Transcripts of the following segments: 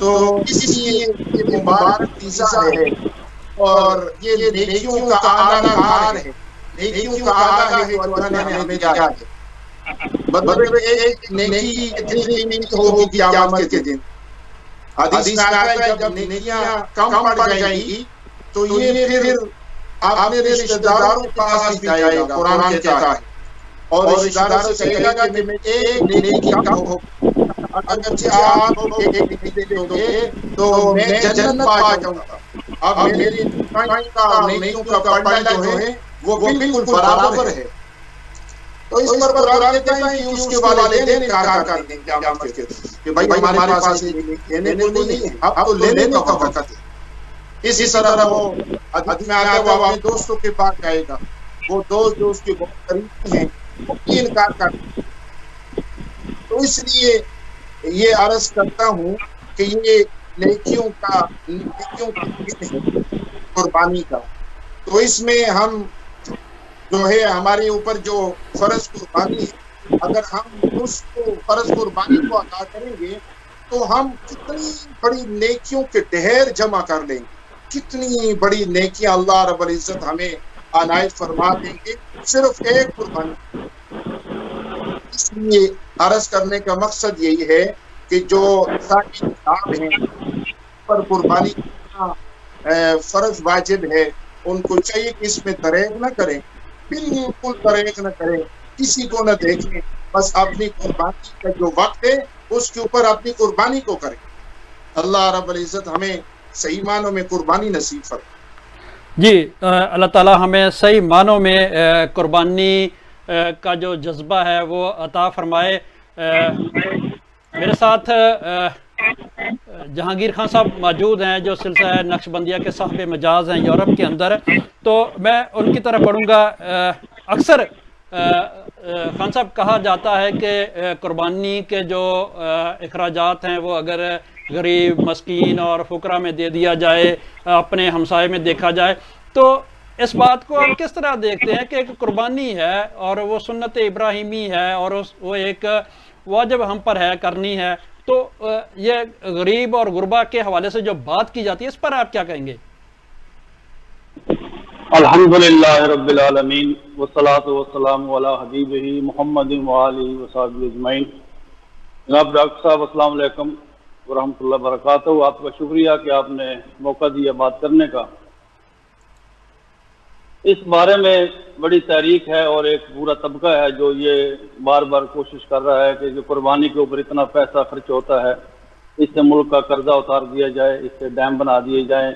تو اس لیے یہ مبارک تیسا ہے اور یہ نیکیوں کا اعلیٰ کار ہے، نیکیوں کا اعلیٰ ہے جو اللہ نے ہمیں دیا ہے۔ مطلب ایک نیکی اتنی قیمتی ہوگی قیامت کے دن۔ حدیث میں آتا ہے جب نیکیاں کم پڑ جائیں گی تو یہ پھر اپنے رشتہ داروں کے پاس بھی جائے گا، قرآن کہتا ہے، اور رشتہ داروں سے کہے گا کہ میں ایک نیکی کم ہو، اگرچہ آپ ایک نیکی دے دو گے تو میں جنت پا جاؤں گا۔ اب میری نیکیوں کا اور نیکیوں کا پڑھنا جو ہے وہ بالکل برابر ہے۔ تو اس پر قرآن کہتا ہے کہ اس کے والدین انکار کر دیں گے قیامت کے دن کہ بھائی ہمارے پاس دینے کو نہیں ہے، اب تو لینے کا وقت ہے۔ اسی طرح وہ حدیث میں آتا ہے وہ اپنے دوستوں کے پاس جائے گا، وہ دوست جو اس کے بہت قریبی ہیں وہ بھی انکار کر دیں گے۔ تو اس لیے یہ عرض کرتا ہوں کہ یہ نیکیوں کا دن ہے، قربانی کا۔ تو اس میں ہم جو ہے ہمارے اوپر جو فرض قربانی ہے، اگر ہم اس کو فرض قربانی کو ادا کریں گے تو ہم کتنی بڑی نیکیوں کے ڈھیر جمع کر لیں گے، کتنی بڑی نیکیاں اللہ رب العزت ہمیں عنایت فرما دیں گے صرف ایک قربانی۔ اس لیے عرض کرنے کا مقصد یہی ہے کہ جو ساری کتاب ہیں پر قربانی کرنا فرض واجب ہے، ان کو چاہیے کہ اس میں دریغ نہ کریں، بالکل دریغ نہ کریں، کسی کو نہ دیکھیں، بس اپنی قربانی کا جو وقت ہے اس کے اوپر اپنی قربانی کو کریں۔ اللہ رب العزت ہمیں صحیح معنوں میں قربانی نصیب فرمائے۔ جی، اللہ تعالی ہمیں صحیح معنوں میں قربانی کا جو جذبہ ہے وہ عطا فرمائے۔ میرے ساتھ جہانگیر خان صاحب موجود ہیں جو سلسلہ نقش بندیہ کے صاحب مجاز ہیں یورپ کے اندر، تو میں ان کی طرف پڑھوں گا۔ اکثر خان صاحب کہا جاتا ہے کہ قربانی کے جو اخراجات ہیں وہ اگر غریب مسکین اور فقراء میں دے دیا جائے، اپنے ہمسائے میں دیکھا جائے، تو اس بات کو آپ کس طرح دیکھتے ہیں کہ ایک قربانی ہے اور وہ سنت ابراہیمی ہے اور وہ ایک واجب ہم پر ہے کرنی ہے، تو یہ غریب اور غربا کے حوالے سے جو بات کی جاتی ہے اس پر آپ کیا کہیں گے؟ الحمدللہ رب العالمین والصلاة والسلام علی حبیبہ محمد وآلہ وصحبہ اجمعین۔ جناب ڈاکٹر صاحب السلام علیکم ورحمۃ اللہ وبرکاتہ۔ آپ کا شکریہ کہ آپ نے موقع دیا بات کرنے کا۔ اس بارے میں بڑی تحریک ہے اور ایک پورا طبقہ ہے جو یہ بار بار کوشش کر رہا ہے کہ جو قربانی کے اوپر اتنا پیسہ خرچ ہوتا ہے، اس سے ملک کا قرضہ اتار دیا جائے، اس سے ڈیم بنا دیے جائیں،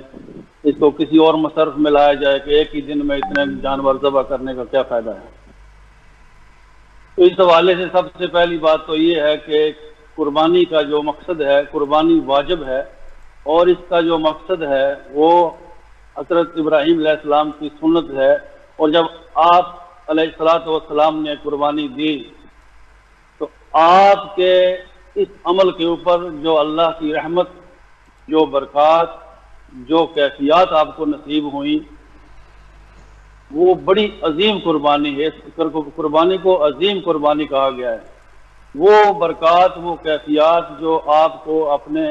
اس کو کسی اور مصرف میں لایا جائے کہ ایک ہی دن میں اتنے جانور ذبح کرنے کا کیا فائدہ ہے۔ تو اس حوالے سے سب سے پہلی بات تو یہ ہے کہ قربانی کا جو مقصد ہے، قربانی واجب ہے، اور اس کا جو مقصد ہے وہ حضرت ابراہیم علیہ السلام کی سنت ہے۔ اور جب آپ علیہ الصلوۃ والسلام نے قربانی دی تو آپ کے اس عمل کے اوپر جو اللہ کی رحمت، جو برکات، جو کیفیات آپ کو نصیب ہوئیں، وہ بڑی عظیم قربانی ہے۔ اس قربانی کو عظیم قربانی کہا گیا ہے۔ وہ برکات، وہ کیفیات جو آپ کو اپنے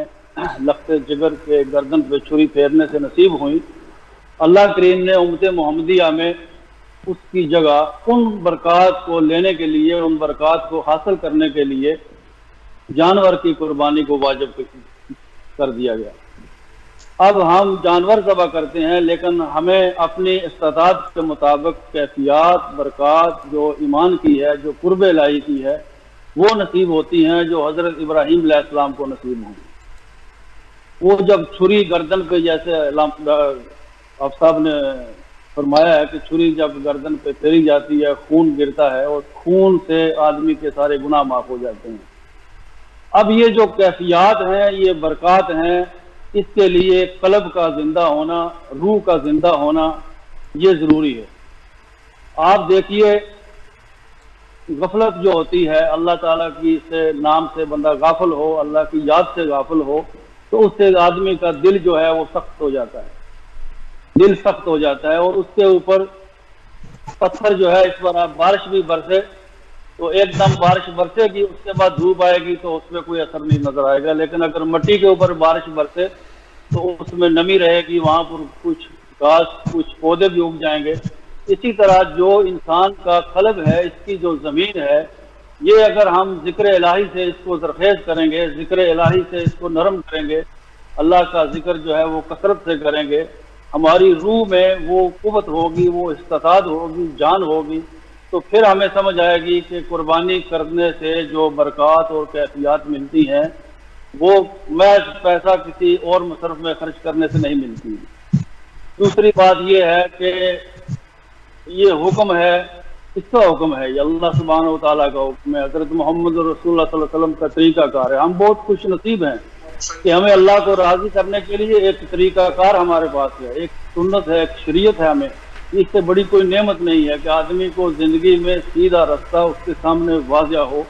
لخت جگر کے گردن پہ چھری پھیرنے سے نصیب ہوئیں، اللہ کریم نے امت محمدیہ میں اس کی جگہ ان برکات کو لینے کے لیے، ان برکات کو حاصل کرنے کے لیے جانور کی قربانی کو واجب کر دیا گیا۔ اب ہم جانور ذبح کرتے ہیں لیکن ہمیں اپنی استطاعت کے مطابق کیفیات، برکات جو ایمان کی ہے، جو قرب الہی کی ہے، وہ نصیب ہوتی ہیں جو حضرت ابراہیم علیہ السلام کو نصیب ہوں۔ وہ جب چھری گردن پہ، جیسے آپ صاحب نے فرمایا ہے کہ چھری جب گردن پہ پھیری جاتی ہے، خون گرتا ہے اور خون سے آدمی کے سارے گناہ معاف ہو جاتے ہیں۔ اب یہ جو کیفیات ہیں، یہ برکات ہیں، اس کے لیے قلب کا زندہ ہونا، روح کا زندہ ہونا یہ ضروری ہے۔ آپ دیکھیے غفلت جو ہوتی ہے، اللہ تعالیٰ کی سے نام سے بندہ غافل ہو، اللہ کی یاد سے غافل ہو، تو اس سے آدمی کا دل جو ہے وہ سخت ہو جاتا ہے، دل سخت ہو جاتا ہے، اور اس کے اوپر پتھر جو ہے، اس پر آپ بارش بھی برسے تو ایک دم بارش برسے گی، اس کے بعد دھوپ آئے گی تو اس میں کوئی اثر نہیں نظر آئے گا، لیکن اگر مٹی کے اوپر بارش برسے تو اس میں نمی رہے گی، وہاں پر کچھ گھاس کچھ پودے بھی اگ جائیں گے۔ اسی طرح جو انسان کا قلب ہے، اس کی جو زمین ہے، یہ اگر ہم ذکر الہی سے اس کو زرخیز کریں گے، ذکر الہی سے اس کو نرم کریں گے، اللہ کا ذکر جو ہے وہ کثرت سے کریں گے، ہماری روح میں وہ قوت ہوگی، وہ استطاعت ہوگی، جان ہوگی، تو پھر ہمیں سمجھ آئے گی کہ قربانی کرنے سے جو برکات اور کیفیات ملتی ہیں وہ محض پیسہ کسی اور مصرف میں خرچ کرنے سے نہیں ملتی۔ دوسری بات یہ ہے کہ یہ حکم ہے، اس کا حکم ہے، یہ اللہ سبحانہ و تعالیٰ کا حکم ہے، حضرت محمد رسول اللہ صلی اللہ علیہ وسلم کا طریقہ کار ہے۔ ہم بہت خوش نصیب ہیں کہ ہمیں اللہ کو راضی کرنے کے لیے ایک طریقہ کار ہمارے پاس ہے، ایک سنت ہے، ایک شریعت ہے۔ ہمیں اس سے بڑی کوئی نعمت نہیں ہے کہ آدمی کو زندگی میں سیدھا رستہ اس کے سامنے واضح ہو،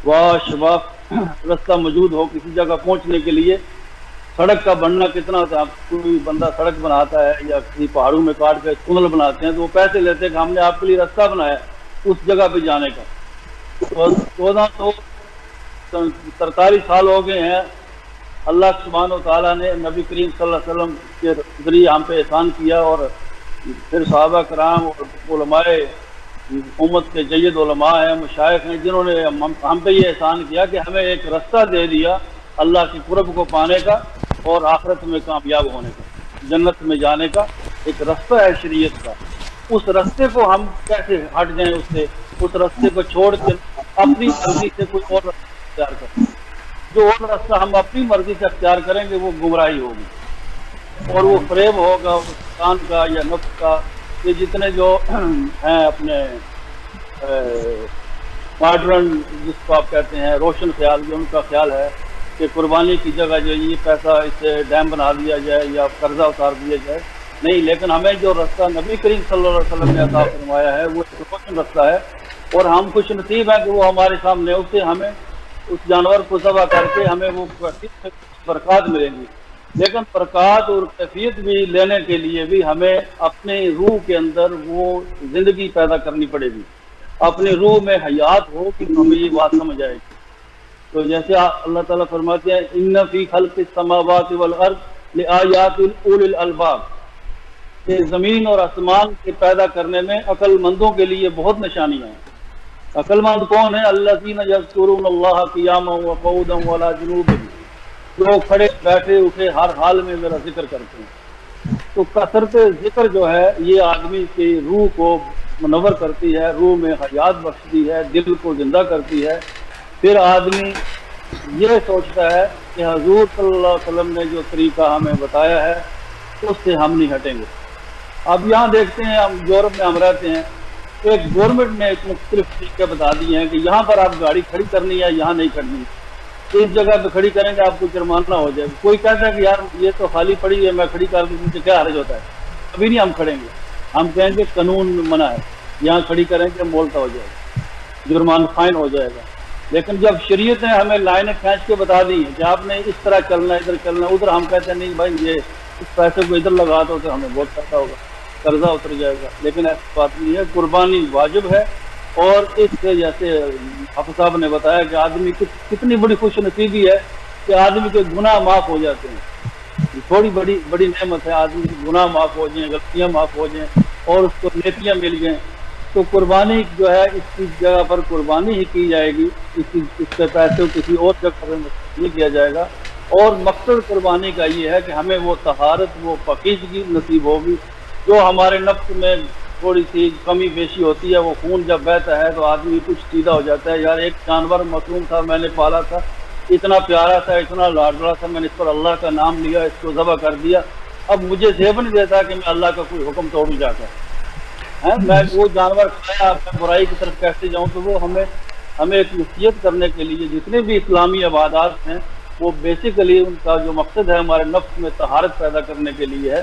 واش شفاف رستہ موجود ہو کسی جگہ پہنچنے کے لیے۔ سڑک کا بننا کتنا ہوتا ہے، کوئی بندہ سڑک بناتا ہے یا کسی پہاڑوں میں کاٹ کے ٹنل بناتے ہیں تو وہ پیسے لیتے ہیں کہ ہم نے آپ کے لیے راستہ بنایا اس جگہ پہ جانے کا۔ 1443 سال ہو گئے ہیں، اللہ سبحانہ و تعالیٰ نے نبی کریم صلی اللہ علیہ وسلم کے ذریعے ہم پہ احسان کیا، اور پھر صحابہ کرام اور علماء امت کے جید علماء ہیں، مشائخ ہیں، جنہوں نے ہم پہ یہ احسان کیا کہ ہمیں ایک رستہ دے دیا اللہ کی قرب کو پانے کا اور آخرت میں کامیاب ہونے کا، جنت میں جانے کا ایک رستہ ہے شریعت کا۔ اس رستے کو ہم کیسے ہٹ جائیں، اس رستے کو چھوڑ کے اپنی مرضی سے کوئی اور رستہ اختیار کریں؟ جو اور رستہ ہم اپنی مرضی سے اختیار کریں گے وہ گمراہی ہوگی، اور وہ فریب ہوگا شیطان کا یا نفس کا۔ یہ جتنے جو ہیں اپنے ماڈرن جس کو آپ کہتے ہیں روشن خیال، جو ان کا خیال ہے کہ قربانی کی جگہ جو یہ پیسہ اسے ڈیم بنا دیا جائے یا قرضہ اتار دیا جائے، نہیں، لیکن ہمیں جو رستہ نبی کریم صلی اللہ علیہ وسلم نے عطا فرمایا ہے وہ ایک روشن رستہ ہے، اور ہم خوش نصیب ہیں کہ وہ ہمارے سامنے، اسے ہمیں اس جانور کو ذبح کر کے ہمیں وہ برکات ملیں گی۔ لیکن برکات اور کیفیت بھی لینے کے لیے بھی ہمیں اپنے روح کے اندر وہ زندگی پیدا کرنی پڑے گی، اپنی روح میں حیات ہو کہ ہمیں یہ بات سمجھ آئے گی۔ تو جیسے اللہ تعالیٰ فرماتے ہیں ان فی خلق السماوات والارض لآیات اولی الالباب، کہ زمین اور آسمان کے پیدا کرنے میں عقل مندوں کے لیے بہت نشانیاں ہیں۔ عقل مند کون ہیں؟ الذین یذکرون اللہ قیاما وقعودا وعلی جنوبہم، جو کھڑے بیٹھے اٹھے ہر حال میں میرا ذکر کرتے ہیں۔ تو کثرت ذکر جو ہے یہ آدمی کی روح کو منور کرتی ہے، روح میں حیات بخشتی ہے، دل کو زندہ کرتی ہے۔ پھر آدمی یہ سوچتا ہے کہ حضور صلی اللہ علیہ وسلم نے جو طریقہ ہمیں بتایا ہے اس سے ہم نہیں ہٹیں گے۔ اب یہاں دیکھتے ہیں، ہم یورپ میں ہم رہتے ہیں، ایک گورنمنٹ نے ایک مختلف طریقے بتا دیے ہیں کہ یہاں پر آپ گاڑی کھڑی کرنی ہے، یہاں نہیں کرنی، اس جگہ پہ کھڑی کریں گے آپ کو جرمانہ ہو جائے گا۔ کوئی کہتا ہے کہ یار یہ تو خالی پڑی ہے، میں کھڑی کر دوں، مجھے کیا حرج ہوتا ہے، ابھی نہیں ہم کھڑیں گے، ہم کہیں گے قانون منع ہے، یہاں کھڑی کریں گے مولتا ہو جائے گا، جرمان فائن ہو جائے گا۔ لیکن جب شریعت نے ہمیں لائنیں کھینچ کے بتا دی ہیں کہ آپ نے اس طرح چلنا ہے، ادھر چلنا ہے، ادھر ہم کہتے ہیں نہیں بھائی یہ اس پیسے کو ادھر لگا دو تو ہمیں بہت پیسہ ہوگا، قرضہ اتر جائے گا۔ لیکن ایسی بات نہیں ہے، قربانی واجب ہے، اور اس سے جیسے حافظ صاحب نے بتایا کہ آدمی کی کتنی بڑی خوش نصیبی ہے کہ آدمی کے گناہ معاف ہو جاتے ہیں، تھوڑی بڑی نعمت ہے، آدمی کے گناہ معاف ہو جائیں، غلطیاں معاف ہو جائیں اور اس کو نیکیاں مل جائیں۔ تو قربانی جو ہے اس کی جگہ پر قربانی ہی کی جائے گی، اس سے پیسے کسی اور جگہ پر نہیں کیا جائے گا۔ اور مقصد قربانی کا یہ ہے کہ ہمیں وہ طہارت، وہ پاکیزگی نصیب ہوگی، جو ہمارے نفس میں تھوڑی سی کمی بیشی ہوتی ہے، وہ خون جب بہتا ہے تو آدمی کچھ سیدھا ہو جاتا ہے، یار ایک جانور معصوم تھا، میں نے پالا تھا، اتنا پیارا تھا، اتنا لاڈلا تھا، میں نے اس پر اللہ کا نام لیا، اس کو ذبح کر دیا، اب مجھے زیب نہیں دیتا کہ میں اللہ کا کوئی حکم توڑوں جا کر، میں وہ جانور کھایا، میں برائی کی طرف کیسے جاؤں؟ تو وہ ہمیں ایک نصیحت کرنے کے لیے جتنے بھی اسلامی عبادات ہیں وہ بیسیکلی ان کا جو مقصد ہے ہمارے نفس میں طہارت پیدا کرنے کے لیے ہے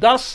10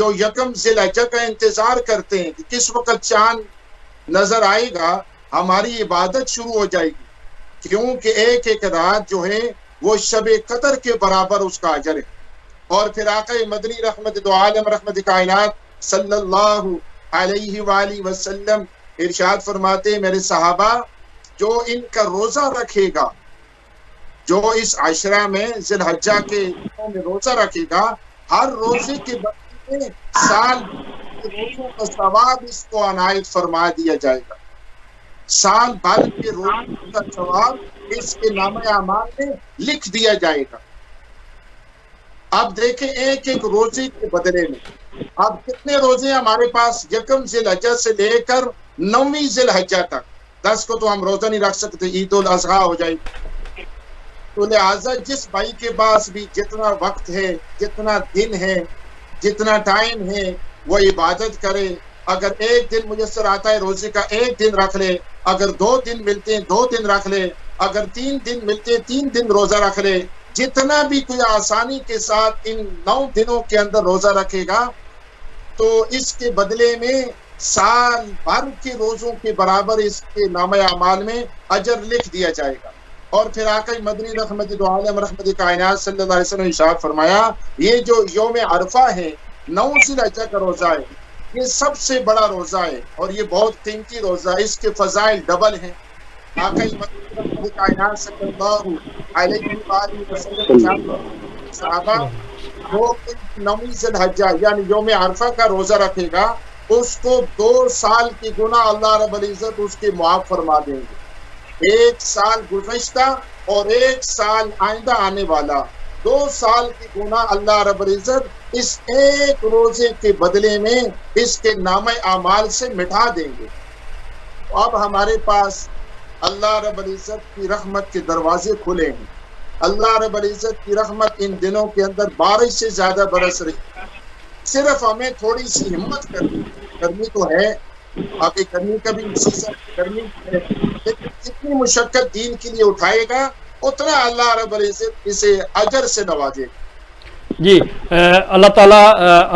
جو یکم ذی الحجہ کا انتظار کرتے ہیں کہ کس وقت چاند نظر آئے گا، ہماری عبادت شروع ہو جائے گی، کیونکہ ایک ایک رات جو ہے وہ شب قدر کے برابر اس کا اجر ہے۔ اور پھر آقا مدنی رحمت دو عالم رحمت کائنات صلی اللہ علیہ وآلہ وسلم ارشاد فرماتے ہیں، میرے صحابہ جو ان کا روزہ رکھے گا، جو اس عشرہ میں ذی الحجہ کے میں روزہ رکھے گا، ہر روزے کے بدلے میں سال روزوں کا ثواب اس کو عنایت فرما دیا جائے گا۔ سال بھر کے روزوں کا ثواب اس کے نامہ اعمال میں لکھ دیا جائے گا۔ اب دیکھیں ایک ایک روزے کے بدلے میں اب کتنے روزے ہمارے پاس، یکم ذی الحجہ سے لے کر 9ویں ذی الحجہ تک، 10 کو تو ہم روزہ نہیں رکھ سکتے، عید الاضحیٰ ہو جائے گی۔ تو لہٰذا جس بھائی کے پاس بھی جتنا وقت ہے، جتنا دن ہے، جتنا ٹائم ہے، وہ عبادت کرے۔ اگر ایک دن میسر آتا ہے روزے کا، ایک دن رکھ لے، اگر 2 دن ملتے ہیں 2 دن رکھ لے، اگر 3 دن ملتے ہیں 3 دن روزہ رکھ لے۔ جتنا بھی کوئی آسانی کے ساتھ ان 9 دنوں کے اندر روزہ رکھے گا تو اس کے بدلے میں سال بھر کے روزوں کے برابر اس کے نامہ اعمال میں اجر لکھ دیا جائے گا۔ اور پھر آقا مدنی رحمت دو عالم رحمت کائنات صلی اللہ علیہ وسلم نے ارشاد فرمایا، یہ جو یوم عرفہ ہے، 9 ذی الحجہ کا روزہ ہے، یہ سب سے بڑا روزہ ہے اور یہ بہت قیمتی روزہ ہے، اس کے فضائل ڈبل ہیں۔ آقا مدنی رحمت کائنات صلی اللہ علیہ وآلہ وسلم صحابہ وہ 9 ذی الحجہ یعنی یوم عرفہ کا روزہ رکھے گا، اس کو 2 سال کی گناہ اللہ رب العزت اس کے معاف فرما دیں گے۔ 1 سال گزشتہ اور 1 سال آئندہ آنے والا، 2 سال کی گناہ اللہ رب العزت اس ایک روزے کے بدلے میں اس کے نامہ اعمال سے مٹا دیں گے۔ اب ہمارے پاس اللہ رب العزت کی رحمت کے دروازے کھلے ہیں۔ اللہ رب العزت کی رحمت ان دنوں کے اندر بارش سے زیادہ برس رہی ہے، صرف ہمیں تھوڑی سی ہمت کرنی تو ہے، ابھی گرمی کا بھی سیزن گرمی ہے، لیکن جتنی مشقت دین کے لیے اٹھائے گا اتنا اللہ رب العزت اسے اجر سے نوازے گا۔ جی اللہ تعالیٰ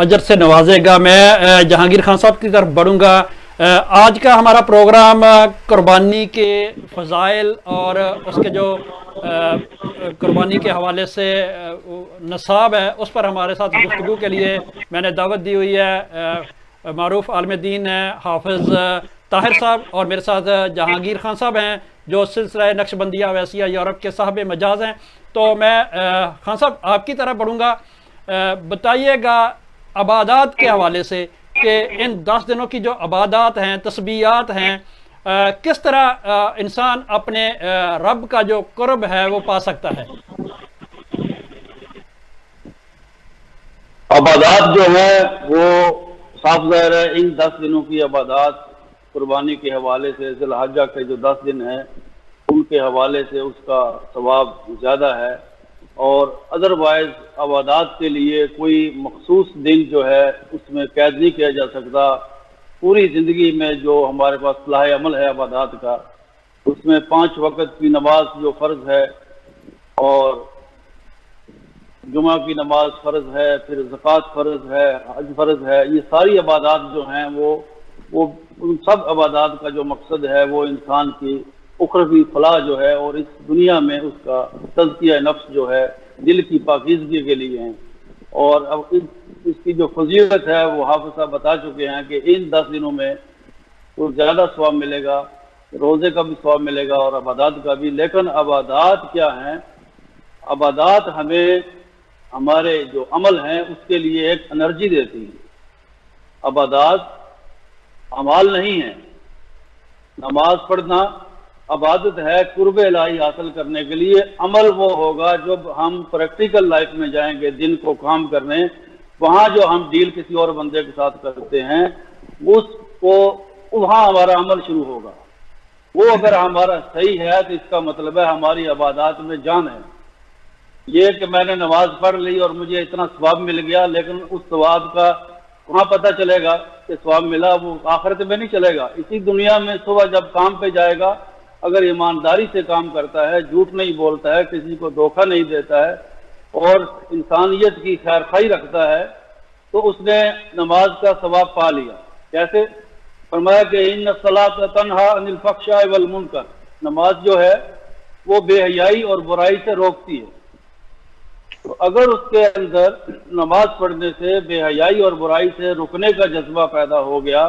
اجر سے نوازے گا۔ میں جہانگیر خان صاحب کی طرف بڑھوں گا۔ آج کا ہمارا پروگرام قربانی کے فضائل اور اس کے جو قربانی کے حوالے سے نصاب ہے اس پر ہمارے ساتھ گفتگو کے لیے میں نے دعوت دی ہوئی ہے معروف عالم دین ہے حافظ طاہر صاحب، اور میرے ساتھ جہانگیر خان صاحب ہیں جو سلسلہ نقش بندیہ ویسیہ یورپ کے صاحب مجاز ہیں۔ تو میں خان صاحب آپ کی طرف بڑھوں گا، بتائیے گا عبادات کے حوالے سے کہ ان 10 دنوں کی جو عبادات ہیں، تسبیحات ہیں، کس طرح انسان اپنے رب کا جو قرب ہے وہ پا سکتا ہے؟ عبادات جو ہے وہ صاف ظاہر ہے، ان 10 دنوں کی عبادات قربانی کے حوالے سے، ذی الحجہ کے جو 10 دن ہیں ان کے حوالے سے اس کا ثواب زیادہ ہے، اور ادروائز عبادات کے لیے کوئی مخصوص دن جو ہے اس میں قید نہیں کیا جا سکتا۔ پوری زندگی میں جو ہمارے پاس صلاح عمل ہے عبادات کا، اس میں 5 وقت کی نماز جو فرض ہے، اور جمعہ کی نماز فرض ہے، پھر زکوٰۃ فرض ہے، حج فرض ہے، یہ ساری عبادات جو ہیں وہ ان سب عبادات کا جو مقصد ہے وہ انسان کی اخروی فلاح جو ہے اور اس دنیا میں اس کا تزکیہ نفس جو ہے دل کی پاکیزگی کے لیے ہیں۔ اور اب اس کی جو فضیلت ہے وہ حافظ صاحب بتا چکے ہیں کہ ان 10 دنوں میں تو زیادہ ثواب ملے گا، روزے کا بھی ثواب ملے گا اور عبادات کا بھی۔ لیکن عبادات کیا ہیں؟ عبادات ہمیں ہمارے جو عمل ہیں اس کے لیے ایک انرجی دیتی ہے۔ عبادات اعمال نہیں ہیں۔ نماز پڑھنا عبادت ہے قرب الہی حاصل کرنے کے لیے، عمل وہ ہوگا جب ہم پریکٹیکل لائف میں جائیں گے دن کو کام کرنے، وہاں جو ہم ڈیل کسی اور بندے کے ساتھ کرتے ہیں اس کو وہاں ہمارا عمل شروع ہوگا۔ وہ اگر ہمارا صحیح ہے تو اس کا مطلب ہے ہماری عبادات میں جان ہے۔ یہ کہ میں نے نماز پڑھ لی اور مجھے اتنا ثواب مل گیا، لیکن اس ثواب کا کہاں پتہ چلے گا کہ ثواب ملا؟ وہ آخرت میں نہیں چلے گا، اسی دنیا میں صبح جب کام پہ جائے گا اگر ایمانداری سے کام کرتا ہے، جھوٹ نہیں بولتا ہے، کسی کو دھوکہ نہیں دیتا ہے اور انسانیت کی خیر خواہی رکھتا ہے، تو اس نے نماز کا ثواب پا لیا۔ کیسے؟ فرمایا کہ ان الصلاۃ تنہا عن الفحشاء والمنکر، نماز جو ہے وہ بے حیائی اور برائی سے روکتی ہے۔ تو اگر اس کے اندر نماز پڑھنے سے بے حیائی اور برائی سے رکنے کا جذبہ پیدا ہو گیا،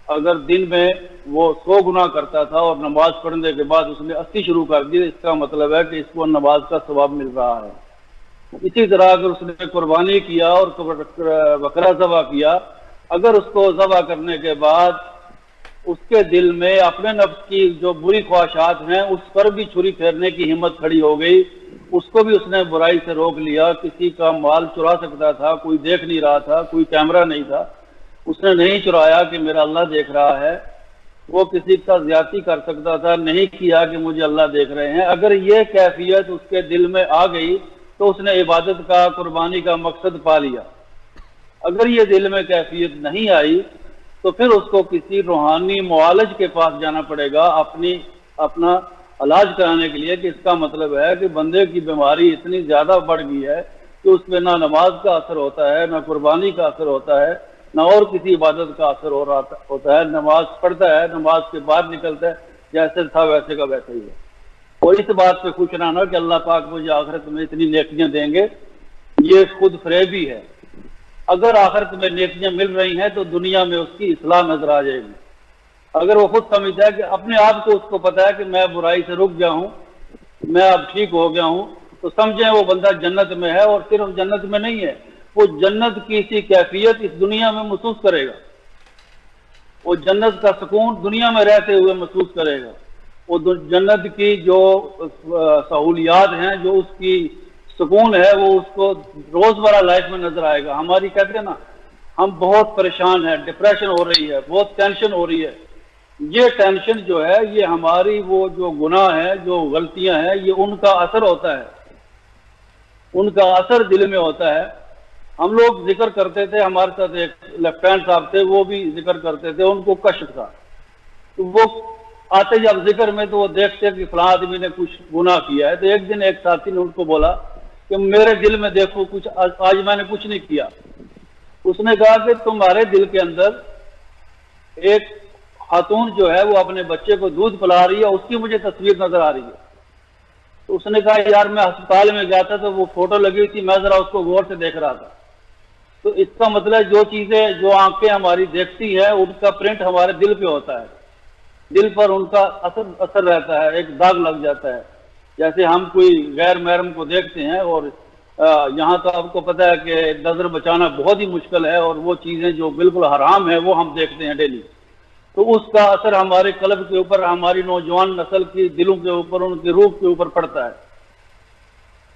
اگر دن میں وہ 100 گناہ کرتا تھا اور نماز پڑھنے کے بعد اس نے 80 شروع کر دی، اس کا مطلب ہے کہ اس کو نماز کا ثواب مل رہا ہے۔ اسی طرح اگر اس نے قربانی کیا اور بکرا ذبح کیا، اگر اس کو ذبح کرنے کے بعد اس کے دل میں اپنے نفس کی جو بری خواہشات ہیں اس پر بھی چھری پھیرنے کی ہمت کھڑی ہو گئی، اس کو بھی اس نے برائی سے روک لیا۔ کسی کا مال چرا سکتا تھا، کوئی دیکھ نہیں رہا تھا، کوئی کیمرہ نہیں تھا، اس نے نہیں چرایا کہ میرا اللہ دیکھ رہا ہے۔ وہ کسی کا زیادتی کر سکتا تھا، نہیں کیا کہ مجھے اللہ دیکھ رہے ہیں۔ اگر یہ کیفیت اس کے دل میں آ گئی تو اس نے عبادت کا، قربانی کا مقصد پا لیا۔ اگر یہ دل میں کیفیت نہیں آئی تو پھر اس کو کسی روحانی معالج کے پاس جانا پڑے گا اپنا علاج کرانے کے لیے، کہ اس کا مطلب ہے کہ بندے کی بیماری اتنی زیادہ بڑھ گئی ہے کہ اس پہ نہ نماز کا اثر ہوتا ہے، نہ قربانی کا اثر ہوتا ہے، نہ اور کسی عبادت کا اثر ہوتا ہے۔ نماز پڑھتا ہے، نماز کے بعد نکلتا ہے، جیسے تھا ویسے کا ویسے ہی ہے۔ اور اس بات پہ خوش رہنا کہ اللہ پاک مجھے آخرت میں اتنی نیکیاں دیں گے، یہ خود فریبی ہے۔ اگر آخرت میں نیکیاں مل رہی ہیں تو دنیا میں اس کی اصلاح نظر آ جائے گی۔ اگر وہ خود سمجھتا ہے کہ اپنے آپ کو، اس کو پتا ہے کہ میں برائی سے رک گیا ہوں، میں اب ٹھیک ہو گیا ہوں، تو سمجھیں وہ بندہ جنت میں ہے، اور صرف جنت میں نہیں ہے، وہ جنت کی سی کیفیت اس دنیا میں محسوس کرے گا۔ وہ جنت کا سکون دنیا میں رہتے ہوئے محسوس کرے گا۔ وہ جنت کی جو سہولیات ہیں، جو اس کی سکون ہے، وہ اس کو روزمرہ لائف میں نظر آئے گا۔ ہماری کہتے ہیں نا، ہم بہت پریشان ہیں، ڈپریشن ہو رہی ہے، بہت ٹینشن ہو رہی ہے۔ یہ ٹینشن جو ہے، یہ ہماری وہ جو گناہ ہیں، جو غلطیاں ہیں، یہ ان کا اثر ہوتا ہے، ان کا اثر دل میں ہوتا ہے۔ ہم لوگ ذکر کرتے تھے، ہمارے ساتھ ایک لیفٹ ہینڈ صاحب تھے، وہ بھی ذکر کرتے تھے، ان کو کشف تھا۔ تو وہ آتے جب ذکر میں تو وہ دیکھتے کہ فلاں آدمی نے کچھ گناہ کیا ہے، تو ایک دن ایک ساتھی نے ان کو بولا کہ میرے دل میں دیکھو، کچھ آج میں نے کچھ نہیں کیا۔ اس نے کہا کہ تمہارے دل کے اندر ایک خاتون جو ہے وہ اپنے بچے کو دودھ پلا رہی ہے، اس کی مجھے تصویر نظر آ رہی ہے۔ تو اس نے کہا یار میں ہسپتال میں گیا تھا تو وہ فوٹو لگی تھی، میں ذرا اس کو غور سے دیکھ رہا تھا۔ تو اس کا مطلب جو چیزیں، جو آنکھیں ہماری دیکھتی ہیں، ان کا پرنٹ ہمارے دل پہ ہوتا ہے، دل پر ان کا اثر رہتا ہے، ایک داغ لگ جاتا ہے۔ جیسے ہم کوئی غیر محرم کو دیکھتے ہیں، اور یہاں تو آپ کو پتہ ہے کہ نظر بچانا بہت ہی مشکل ہے، اور وہ چیزیں جو بالکل حرام ہیں وہ ہم دیکھتے ہیں ڈیلی، تو اس کا اثر ہمارے قلب کے اوپر، ہماری نوجوان نسل کی دلوں کے اوپر، ان کی روح کے اوپر پڑتا ہے۔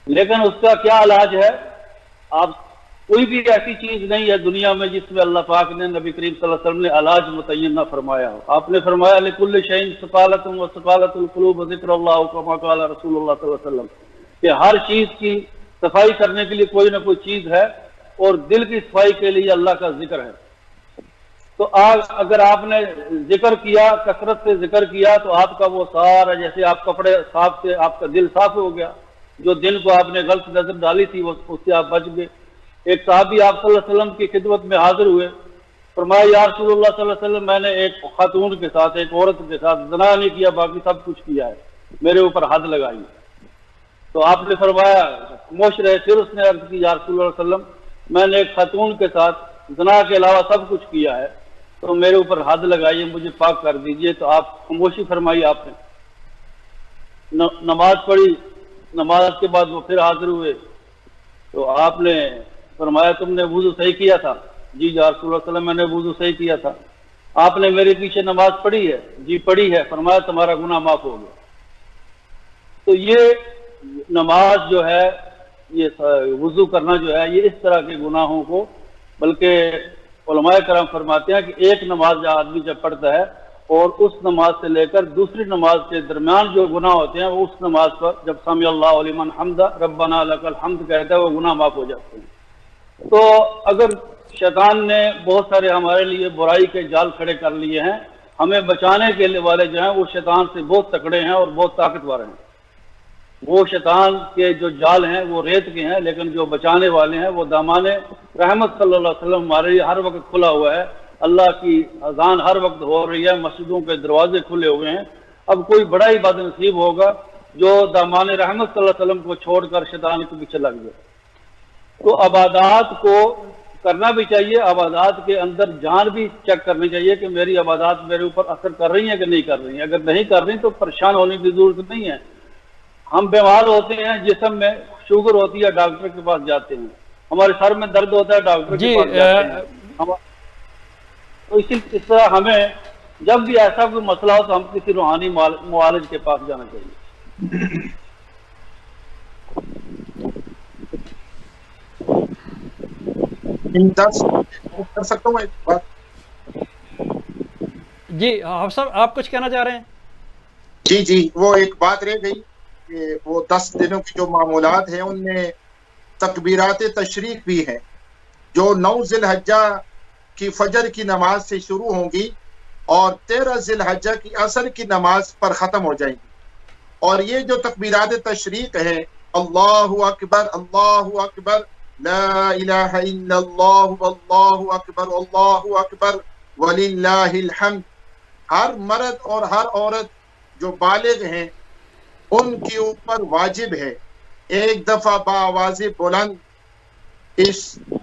لیکن اس کا کیا علاج ہے؟ آپ کوئی بھی ایسی چیز نہیں ہے دنیا میں جس میں اللہ پاک نے، نبی کریم صلی اللہ علیہ وسلم نے علاج متعین نہ فرمایا ہو۔ آپ نے فرمایا لِكُلِّ شَيْءٍ سَقَالَةٌ وَسَقَالَةُ الْقُلُوبِ ذِكْرُ اللَّهِ كَمَا قَالَ رسول اللہ صلی اللہ علیہ وسلم، کہ ہر چیز کی صفائی کرنے کے لیے کوئی نہ کوئی چیز ہے، اور دل کی صفائی کے لیے اللہ کا ذکر ہے۔ تو اگر آپ نے ذکر کیا، کثرت سے ذکر کیا، تو آپ کا وہ سارا، جیسے آپ کپڑے صاف سے آپ کا دل صاف ہو گیا، جو دل کو آپ نے غلط نظر ڈالی تھی اس سے آپ بچ گئے۔ ایک صحابی آپ صلی اللہ علیہ وسلم کی خدمت میں حاضر ہوئے، فرمایا یا رسول اللہ صلی اللہ علیہ وسلم، میں نے ایک خاتون کے ساتھ، ایک عورت کے ساتھ زنا نہیں کیا، باقی سب کچھ کیا ہے، میرے اوپر حد لگائی۔ تو آپ نے فرمایا، خاموش رہے۔ پھر اس نے عرض کی یا رسول اللہ صلی اللہ علیہ وسلم، میں نے ایک خاتون کے ساتھ زنا کے علاوہ سب کچھ کیا ہے، تو میرے اوپر حد لگائیے، مجھے پاک کر دیجئے۔ تو آپ خاموشی فرمائی، آپ نے نماز پڑھی۔ نماز کے بعد وہ پھر حاضر ہوئے، تو آپ نے فرمایا تم نے وضو صحیح کیا تھا؟ جی یا رسول اللہ صلی اللہ علیہ وسلم، میں نے وضو صحیح کیا تھا۔ آپ نے میرے پیچھے نماز پڑھی ہے؟ جی پڑھی ہے۔ فرمایا تمہارا گناہ معاف ہو گیا۔ تو یہ نماز جو ہے، یہ وضو کرنا جو ہے، یہ اس طرح کے گناہوں کو، بلکہ علماء کرام فرماتے ہیں کہ ایک نماز آدمی جب پڑھتا ہے اور اس نماز سے لے کر دوسری نماز کے درمیان جو گناہ ہوتے ہیں، وہ اس نماز پر جب سمع اللہ لمن حمدہ ربنا لک الحمد کہتا ہے، وہ گناہ معاف ہو جاتے ہیں۔ تو اگر شیطان نے بہت سارے ہمارے لیے برائی کے جال کھڑے کر لیے ہیں، ہمیں بچانے کے والے جو ہیں وہ شیطان سے بہت تکڑے ہیں اور بہت طاقتور ہیں۔ وہ شیطان کے جو جال ہیں وہ ریت کے ہیں، لیکن جو بچانے والے ہیں وہ دامان رحمت صلی اللہ علیہ وسلم ہمارے لیے ہر وقت کھلا ہوا ہے۔ اللہ کی اذان ہر وقت ہو رہی ہے، مسجدوں کے دروازے کھلے ہوئے ہیں۔ اب کوئی بڑا ہی بد نصیب ہوگا جو دامان رحمت صلی اللہ علیہ وسلم کو چھوڑ کر شیطان کے پیچھے لگ جائے۔ تو عبادات کو کرنا بھی چاہیے، عبادات کے اندر جان بھی چیک کرنی چاہیے کہ میری عبادات میرے اوپر اثر کر رہی ہیں کہ نہیں کر رہی ہیں۔ اگر نہیں کر رہی تو پریشان ہونے کی ضرورت نہیں ہے۔ ہم بیمار ہوتے ہیں، جسم میں شوگر ہوتی ہے، ڈاکٹر کے پاس جاتے ہیں، ہمارے سر میں درد ہوتا ہے، ڈاکٹر کے پاس جاتے ہیں۔ تو اسی طرح ہمیں جب بھی ایسا کوئی مسئلہ ہو تو ہم کسی روحانی معالج کے پاس جانا چاہیے۔ کر سکتا ہوں ایک بات؟ جی حافظ صاحب آپ کچھ کہنا چاہ رہے ہیں؟ جی وہ ایک بات رہ گئی کہ وہ 10 دنوں کی جو معمولات ہیں ان میں تکبیرات تشریق بھی ہیں جو 9 ذی الحجہ کی فجر کی نماز سے شروع ہوں گی اور 13 ذی الحجہ کی عصر کی نماز پر ختم ہو جائیں گی۔ اور یہ جو تکبیرات تشریق ہے، اللہ اکبر اللہ اکبر، لا الہ الا اللہ واللہ اکبر اللہ اکبر وللہ الحمد، ہر مرد اور ہر عورت جو بالغ ہیں ان کے اوپر واجب ہے ایک دفعہ بآواز بلند اس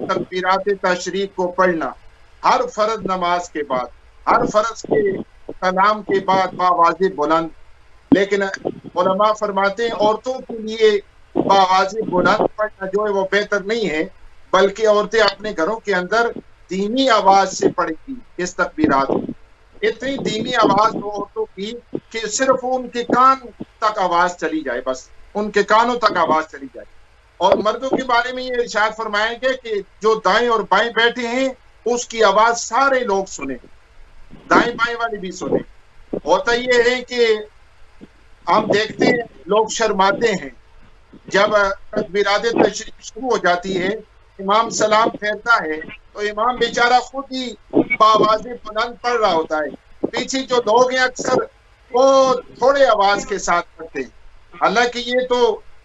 تکبیرات تشریق کو پڑھنا، ہر فرض نماز کے بعد، ہر فرض کے کلام کے بعد بآواز بلند۔ لیکن علماء فرماتے ہیں عورتوں کے لیے بآواز بلند پڑھنا جو ہے وہ بہتر نہیں ہے، بلکہ عورتیں اپنے گھروں کے اندر دھیمی آواز سے پڑھیں گی اس تکبیرات۔ اتنی دھیمی آواز ہو عورتوں کی کہ صرف ان کے کان تک آواز چلی جائے، بس ان کے کانوں تک آواز چلی جائے۔ اور مردوں کے بارے میں یہ ارشاد فرمائیں گے کہ جو دائیں اور بائیں بیٹھے ہیں اس کی آواز سارے لوگ سنیں، دائیں بائیں والے بھی سنیں۔ ہوتا یہ ہے کہ ہم دیکھتے ہیں لوگ شرماتے ہیں، جب تکبیرات تشریق شروع ہو جاتی ہے، امام سلام پھیرتا ہے تو امام بیچارہ خود ہی بآواز بلند پڑھ رہا ہوتا ہے، پیچھے جو لوگ ہیں اکثر وہ تھوڑے آواز کے ساتھ پڑھتے ہیں۔ حالانکہ یہ تو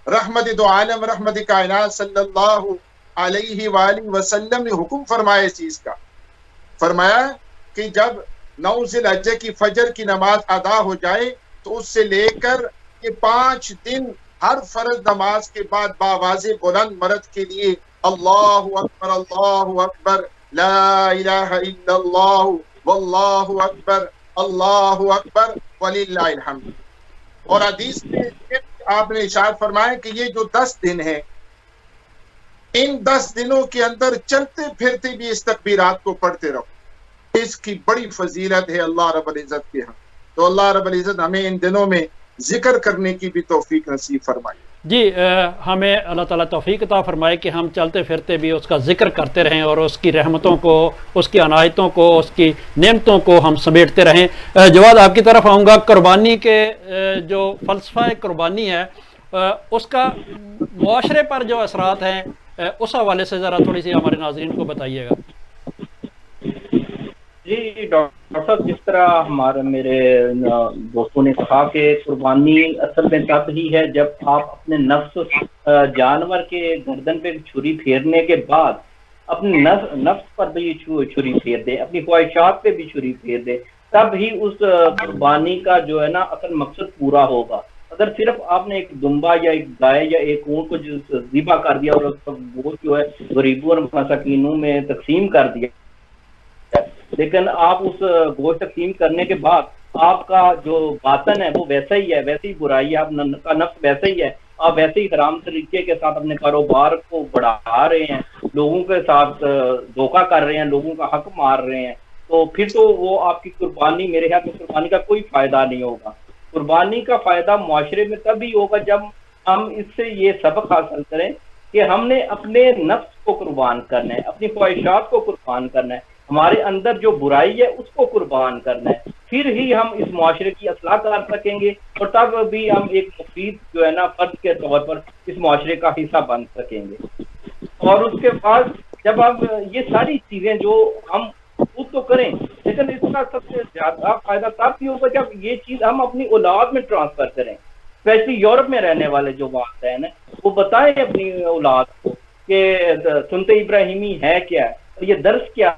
رحمت دو عالم رحمت کائنات صلی اللہ علیہ وآلہ وسلم نے حکم فرمایا اس چیز کا، فرمایا کہ جب 9 ذی الحجہ کی فجر کی نماز ادا ہو جائے تو اس سے لے کر یہ 5 دن ہر فرض نماز کے بعد بآواز بلند مرد کے لیے اللہ اکبر لا الہ الا اللہ واللہ اکبر اللہ اکبر وللہ الحمد۔ اور حدیث میں آپ نے ارشاد فرمایا کہ یہ جو 10 دن ہیں، ان 10 دنوں کے اندر چلتے پھرتے بھی اس تکبیرات کو پڑھتے رہو، اس کی بڑی فضیلت ہے اللہ رب العزت کے ہاں۔ تو اللہ رب العزت ہمیں ان دنوں میں ذکر کرنے کی بھی توفیق نصیب فرمائے۔ جی ہمیں اللہ تعالیٰ توفیق عطا فرمائے کہ ہم چلتے پھرتے بھی اس کا ذکر کرتے رہیں اور اس کی رحمتوں کو، اس کی عنایتوں کو، اس کی نعمتوں کو ہم سمیٹتے رہیں۔ جواد آپ کی طرف آؤں گا، قربانی کے جو فلسفہ قربانی ہے اس کا معاشرے پر جو اثرات ہیں اس حوالے سے ذرا تھوڑی سی ہمارے ناظرین کو بتائیے گا۔ جی ڈاکٹر صاحب، جس طرح میرے دوستوں نے کہا کہ قربانی اصل میں تب ہی ہے جب آپ اپنے نفس جانور کے گردن پہ چھری پھیرنے کے بعد اپنے نفس پر بھی چھری پھیر دیں، اپنی خواہشات پہ بھی چھری پھیر دیں، تب ہی اس قربانی کا جو ہے نا اصل مقصد پورا ہوگا۔ اگر صرف آپ نے ایک دمبا یا ایک گائے یا ایک اونٹ کو ذبح کر دیا اور اس کا گوشت جو ہے غریبوں اور مساکینوں میں تقسیم کر دیا، لیکن آپ اس گوشت تقسیم کرنے کے بعد آپ کا جو باطن ہے وہ ویسا ہی ہے، ویسی برائی ہے، آپ کا نفس ویسا ہی ہے، آپ ویسے ہی حرام طریقے کے ساتھ اپنے کاروبار کو بڑھا رہے ہیں، لوگوں کے ساتھ دھوکہ کر رہے ہیں، لوگوں کا حق مار رہے ہیں، تو پھر تو وہ آپ کی قربانی، میرے خیال میں قربانی کا کوئی فائدہ نہیں ہوگا۔ قربانی کا فائدہ معاشرے میں تبھی ہوگا جب ہم اس سے یہ سبق حاصل کریں کہ ہم نے اپنے نفس کو قربان کرنا ہے، اپنی خواہشات کو قربان کرنا ہے، ہمارے اندر جو برائی ہے اس کو قربان کرنا ہے، پھر ہی ہم اس معاشرے کی اصلاح کر سکیں گے اور تب بھی ہم ایک مفید جو ہے نا فرد کے طور پر اس معاشرے کا حصہ بن سکیں گے۔ اور اس کے بعد جب اب یہ ساری چیزیں جو ہم خود تو کریں، لیکن اس کا سب سے زیادہ فائدہ تب بھی ہوگا جب یہ چیز ہم اپنی اولاد میں ٹرانسفر کریں۔ اسپیشلی یورپ میں رہنے والے جو والدین ہیں وہ بتائیں اپنی اولاد کو کہ سنت ابراہیمی ہے کیا ہے، یہ درس کیا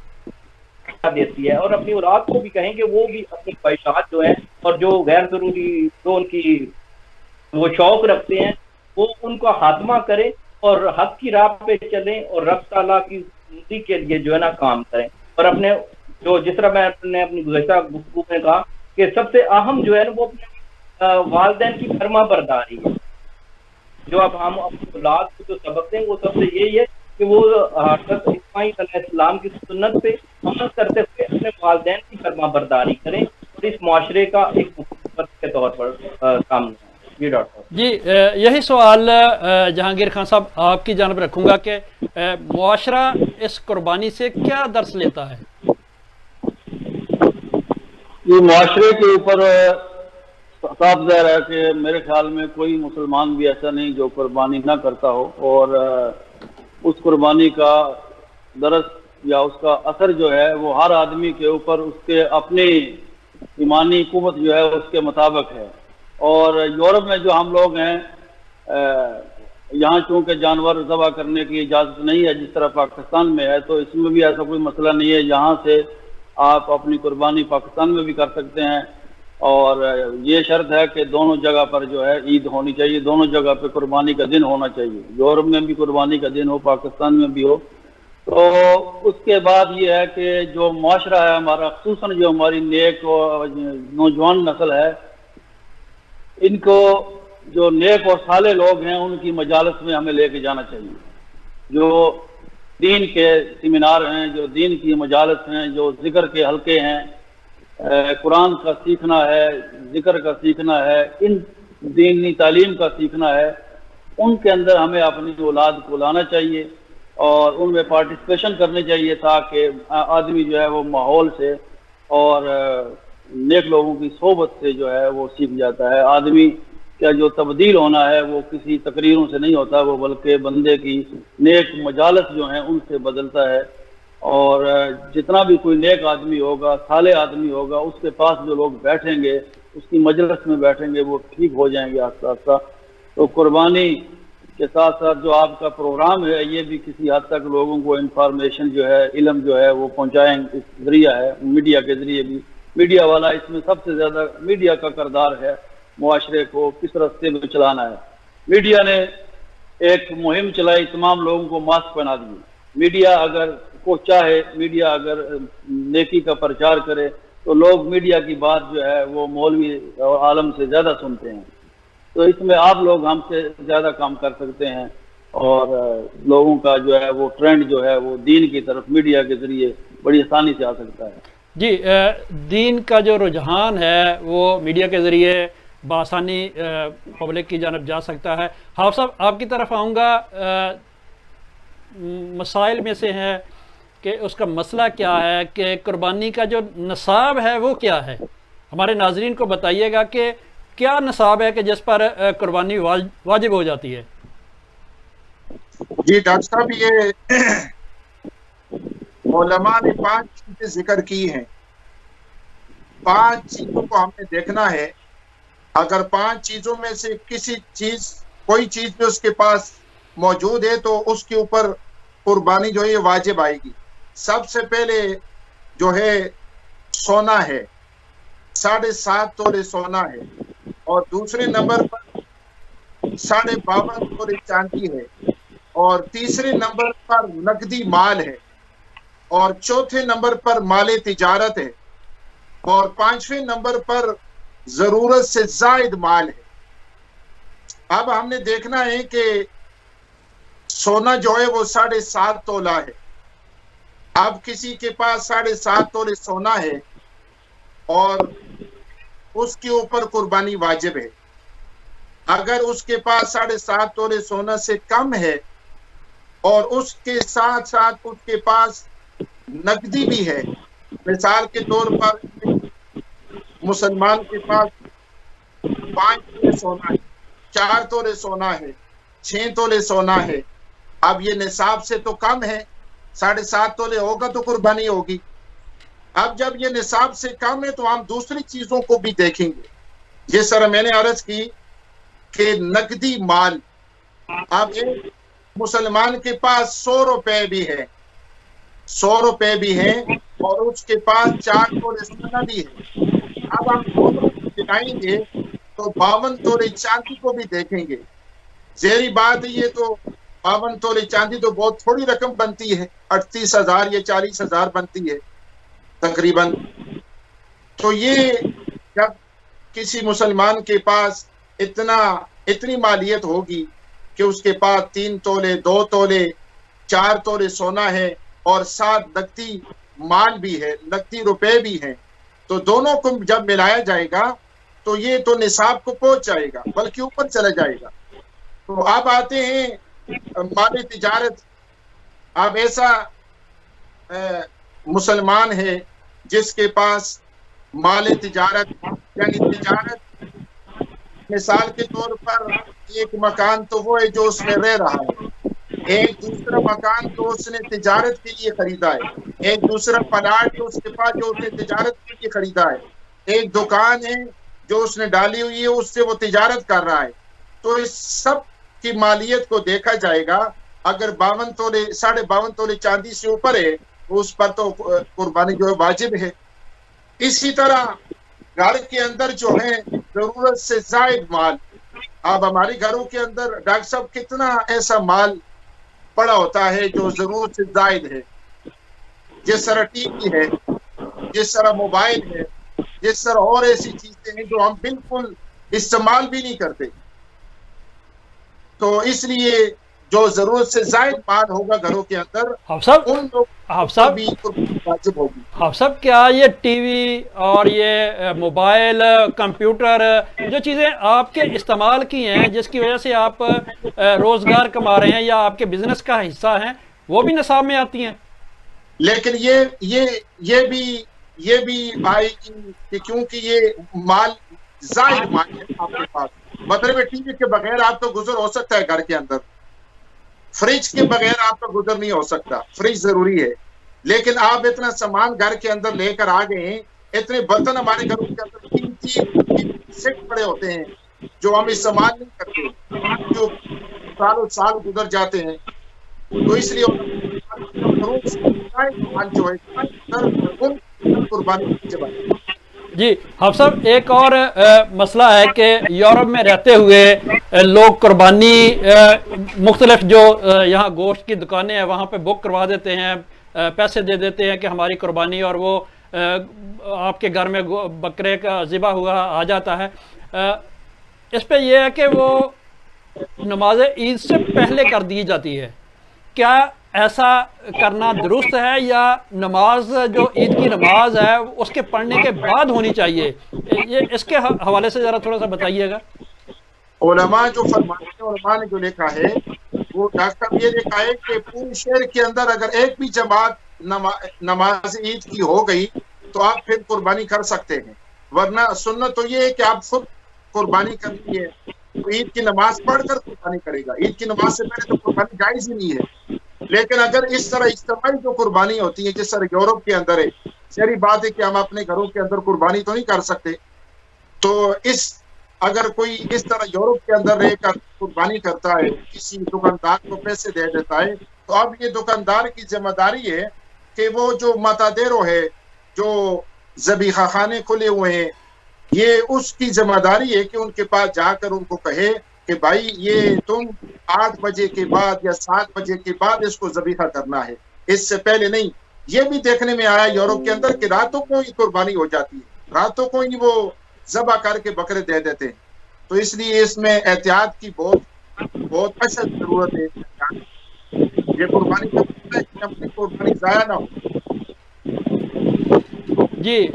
دیتی ہے، اور اپنی اولاد کو بھی کہیں کہ وہ بھی اپنی خواہشات جو ہیں اور جو غیر ضروری جو ان کی وہ شوق رکھتے ہیں وہ ان کا خاتمہ کریں اور حق کی راہ پہ چلیں اور رب تعالیٰ کی زندگی کے لیے جو ہے نا کام کریں، اور اپنے جو جس طرح میں نے اپنی گزشتہ گفتگو میں کہا کہ سب سے اہم جو ہے نا وہ اپنے والدین کی فرما برداری ہے۔ جو اب ہم اپنی اولاد کو جو سبق دیں وہ سب سے یہی ہے کہ وہ حضرت اسماعیل علیہ السلام کی سنت پہ عمل کرتے ہوئے اپنے والدین کی فرما برداری کریں اور اس معاشرے کا ایک مثبت کے طور پر کام کریں۔ جی ڈاکٹر صاحب۔ جی یہی سوال جہانگیر خان صاحب آپ کی جانب رکھوں گا کہ معاشرہ اس قربانی سے کیا درس لیتا ہے؟ یہ معاشرے کے اوپر صاف ظاہر ہے کہ میرے خیال میں کوئی مسلمان بھی ایسا نہیں جو قربانی نہ کرتا ہو، اور اس قربانی کا درس یا اس کا اثر جو ہے وہ ہر آدمی کے اوپر اس کے اپنی ایمانی قوت جو ہے اس کے مطابق ہے۔ اور یورپ میں جو ہم لوگ ہیں یہاں چونکہ جانور ذبح کرنے کی اجازت نہیں ہے جس طرح پاکستان میں ہے، تو اس میں بھی ایسا کوئی مسئلہ نہیں ہے، یہاں سے آپ اپنی قربانی پاکستان میں بھی کر سکتے ہیں، اور یہ شرط ہے کہ دونوں جگہ پر جو ہے عید ہونی چاہیے، دونوں جگہ پہ قربانی کا دن ہونا چاہیے، یورپ میں بھی قربانی کا دن ہو، پاکستان میں بھی ہو۔ تو اس کے بعد یہ ہے کہ جو معاشرہ ہے ہمارا، خصوصاً جو ہماری نیک اور نوجوان نسل ہے، ان کو جو نیک اور صالح لوگ ہیں ان کی مجالس میں ہمیں لے کے جانا چاہیے، جو دین کے سیمینار ہیں، جو دین کی مجالس ہیں، جو ذکر کے حلقے ہیں، قرآن کا سیکھنا ہے، ذکر کا سیکھنا ہے، ان دینی تعلیم کا سیکھنا ہے، ان کے اندر ہمیں اپنی اولاد کو لانا چاہیے اور ان میں پارٹیسپیشن کرنی چاہیے، تاکہ آدمی جو ہے وہ ماحول سے اور نیک لوگوں کی صحبت سے جو ہے وہ سیکھ جاتا ہے۔ آدمی کا جو تبدیل ہونا ہے وہ کسی تقریروں سے نہیں ہوتا، وہ بلکہ بندے کی نیک مجالس جو ہیں ان سے بدلتا ہے، اور جتنا بھی کوئی نیک آدمی ہوگا، صالح آدمی ہوگا، اس کے پاس جو لوگ بیٹھیں گے، اس کی مجلس میں بیٹھیں گے، وہ ٹھیک ہو جائیں گے آہستہ آہستہ۔ تو قربانی کے ساتھ ساتھ جو آپ کا پروگرام ہے یہ بھی کسی حد تک لوگوں کو انفارمیشن جو ہے، علم جو ہے وہ پہنچائیں، اس ذریعہ ہے میڈیا کے ذریعے بھی۔ میڈیا والا اس میں سب سے زیادہ میڈیا کا کردار ہے، معاشرے کو کس راستے میں چلانا ہے۔ میڈیا نے ایک مہم چلائی، تمام لوگوں کو ماسک پہنا دیے۔ میڈیا اگر کو چاہے، میڈیا اگر نیکی کا پرچار کرے تو لوگ میڈیا کی بات جو ہے وہ مولوی اور عالم سے زیادہ سنتے ہیں، تو اس میں آپ لوگ ہم سے زیادہ کام کر سکتے ہیں، اور لوگوں کا جو ہے وہ ٹرینڈ جو ہے وہ دین کی طرف میڈیا کے ذریعے بڑی آسانی سے آ سکتا ہے۔ جی دین کا جو رجحان ہے وہ میڈیا کے ذریعے بآسانی پبلک کی جانب جا سکتا ہے۔ حافظ صاحب آپ کی طرف آؤں گا، مسائل میں سے ہے کہ اس کا مسئلہ کیا ہے کہ قربانی کا جو نصاب ہے وہ کیا ہے؟ ہمارے ناظرین کو بتائیے گا کہ کیا نصاب ہے کہ جس پر قربانی واجب ہو جاتی ہے؟ جی ڈاکٹر صاحب، یہ علماء نے 5 چیزیں ذکر کی ہیں، 5 چیزوں کو ہم نے دیکھنا ہے۔ اگر 5 چیزوں میں سے کوئی چیز بھی اس کے پاس موجود ہے تو اس کے اوپر قربانی جو ہے یہ واجب آئے گی۔ سب سے پہلے جو ہے سونا ہے، 7.5 تولے سونا ہے، اور دوسرے نمبر پر 52.5 تولے چاندی ہے، اور تیسرے نمبر پر نقدی مال ہے، اور چوتھے نمبر پر مال تجارت ہے، اور 5ویں نمبر پر ضرورت سے زائد مال ہے۔ اب ہم نے دیکھنا ہے کہ سونا جو ہے وہ 7.5 تولہ ہے۔ اب کسی کے پاس 7.5 تولے سونا ہے اور اس کے اوپر قربانی واجب ہے۔ اگر اس کے پاس 7.5 تولے سونا سے کم ہے اور اس کے ساتھ ساتھ اس کے پاس نقدی بھی ہے، مثال کے طور پر مسلمان کے پاس 5 تولے سونا ہے، 4 تولے سونا ہے، 6 تولے سونا ہے، اب یہ نصاب سے تو کم ہے، 7.5 تولے ہوگا تو قربانی ہوگی۔ اب جب یہ نصاب سے کم ہے تو ہم دوسری چیزوں کو بھی دیکھیں گے۔ جس طرح میں نے عرض کی کہ نقدی مال، اب ایک مسلمان کے پاس 100 روپے بھی ہے، 100 روپے بھی ہیں اور اس کے پاس 4 تولے سونا بھی ہے، اب ہم دونوں کو ملائیں گے تو 52 تولے چاندی کو بھی دیکھیں گے۔ ظاہری بات ہے یہ تو 52 تولے چاندی تو بہت تھوڑی رقم بنتی ہے، 38,000 یا 40,000 بنتی ہے تقریباً۔ تو یہ جب کسی مسلمان کے پاس اتنی مالیت ہوگی کہ اس کے پاس 3 تولے 2 تولے 4 تولے سونا ہے اور 7 نقدی مال بھی ہے، نقدی روپے بھی ہیں، تو دونوں کو جب ملایا جائے گا تو یہ تو نصاب کو پہنچ جائے گا، بلکہ اوپر چلا جائے گا۔ تو اب آتے ہیں مال تجارت۔ اب ایسا مسلمان ہے جس کے پاس مال تجارت، یعنی تجارت، مثال کے طور پر ایک مکان تو وہ ہے جو اس میں رہ رہا ہے، ایک دوسرا مکان جو اس نے تجارت کے لیے خریدا ہے، ایک دوسرا پلاٹ جو اس کے پاس جو اس نے تجارت کے لیے خریدا ہے، ایک دکان ہے جو اس نے ڈالی ہوئی ہے، اس سے وہ تجارت کر رہا ہے۔ تو اس سب کی مالیت کو دیکھا جائے گا، اگر 52 تولے 52.5 تولے چاندی سے اوپر ہے اس پر تو قربانی جو ہے واجب ہے۔ اسی طرح گھر کے اندر جو ہے ضرورت سے زائد مال، اب ہمارے گھروں کے اندر ڈاکٹر صاحب کتنا ایسا مال پڑا ہوتا ہے جو ضرورت سے زائد ہے، جس طرح ٹی وی ہے، جس طرح موبائل ہے، جس طرح اور ایسی چیزیں ہیں جو ہم بالکل استعمال بھی نہیں کرتے۔ تو اس لیے جو ضرورت سے زائد مال ہوگا گھروں کے اندر، ان لوگوں بھی واجب ہوگی۔ حافظ صاحب، کیا یہ ٹی وی اور یہ موبائل، کمپیوٹر، جو چیزیں آپ کے استعمال کی ہیں جس کی وجہ سے آپ روزگار کما رہے ہیں یا آپ کے بزنس کا حصہ ہیں، وہ بھی نصاب میں آتی ہیں؟ لیکن یہ بھی آئے گی کہ کیونکہ یہ مال زائد مال ہے آپ کے پاس، مطلب ٹی وی کے بغیر آپ تو گزر ہو سکتا ہے گھر کے اندر، فریج کے بغیر آپ کا گزر نہیں ہو سکتا، فریج ضروری ہے، لیکن آپ اتنا سامان گھر کے اندر لے کر آ گئے ہیں، اتنے برتن ہمارے گھروں کے اندر 3 سیٹ پڑے ہوتے ہیں جو ہم استعمال نہیں کرتے، جو سالوں سال گزر جاتے ہیں، تو اس لیے جو ہے قربانی جی حافظ صاحب، ایک اور مسئلہ ہے کہ یورپ میں رہتے ہوئے لوگ قربانی مختلف جو یہاں گوشت کی دکانیں ہیں وہاں پہ بک کروا دیتے ہیں، پیسے دے دیتے ہیں کہ ہماری قربانی، اور وہ آپ کے گھر میں بکرے کا ذبح ہوا آ جاتا ہے۔ اس پہ یہ ہے کہ وہ نماز عید سے پہلے کر دی جاتی ہے، کیا ایسا کرنا درست ہے یا نماز جو عید کی نماز ہے اس کے پڑھنے کے بعد ہونی چاہیے؟ یہ اس کے حوالے سے ذرا تھوڑا سا بتائیے گا۔ علماء جو فرماتے ہیں، علماء نے جو لکھا ہے وہ ڈاکٹر یہ لکھا ہے کہ پورے شہر کے اندر اگر ایک بھی جماعت نماز عید کی ہو گئی تو آپ پھر قربانی کر سکتے ہیں، ورنہ سنت تو یہ ہے کہ آپ خود قربانی کرنی ہے تو عید کی نماز پڑھ کر قربانی کرے گا، عید کی نماز سے پہلے تو قربانی جائز ہی نہیں ہے۔ لیکن اگر اس طرح اجتماعی جو قربانی ہوتی ہے جس طرح یورپ کے اندر ہے، ظاہری بات ہے کہ ہم اپنے گھروں کے اندر قربانی تو نہیں کر سکتے، تو اگر کوئی اس طرح یورپ کے اندر رہ کر قربانی کرتا ہے، کسی دکاندار کو پیسے دے دیتا ہے، تو اب یہ دکاندار کی ذمہ داری ہے کہ وہ جو ماتادیرو ہے، جو ذبیحہ خانے کھلے ہوئے ہیں، یہ اس کی ذمہ داری ہے کہ ان کے پاس جا کر ان کو کہے کہ بھائی یہ تم 8 بجے کے بعد یا 7 بجے کے بعد اس کو ذبیحہ کرنا ہے، اس سے پہلے نہیں۔ یہ بھی دیکھنے میں آیا یورپ کے اندر کہ راتوں کو ہی قربانی ہو جاتی ہے، راتوں کو ہی وہ ذبح کر کے بکرے دے دیتے ہیں، تو اس لیے اس میں احتیاط کی بہت اشد ضرورت ہے۔ یہ قربانی کرنا ہے کہ اپنی قربانی ضائع نہ ہو۔ جی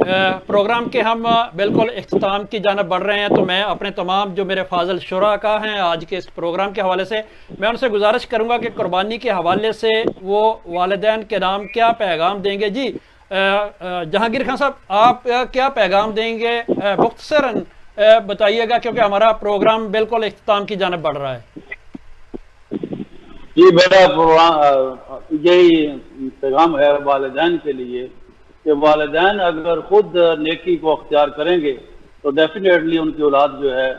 پروگرام کے ہم بالکل اختتام کی جانب بڑھ رہے ہیں، تو میں اپنے تمام جو میرے فاضل شرکاء ہیں آج کے اس پروگرام کے حوالے سے میں ان سے گزارش کروں گا کہ قربانی کے حوالے سے وہ والدین کے نام کیا پیغام دیں گے۔ جی جہانگیر خان صاحب، آپ کیا پیغام دیں گے؟ مختصراً بتائیے گا کیونکہ ہمارا پروگرام بالکل اختتام کی جانب بڑھ رہا ہے۔ جی میرا یہی پیغام ہے والدین کے لیے کہ والدین اگر خود نیکی کو اختیار کریں گے تو ڈیفینیٹلی ان کی اولاد جو ہے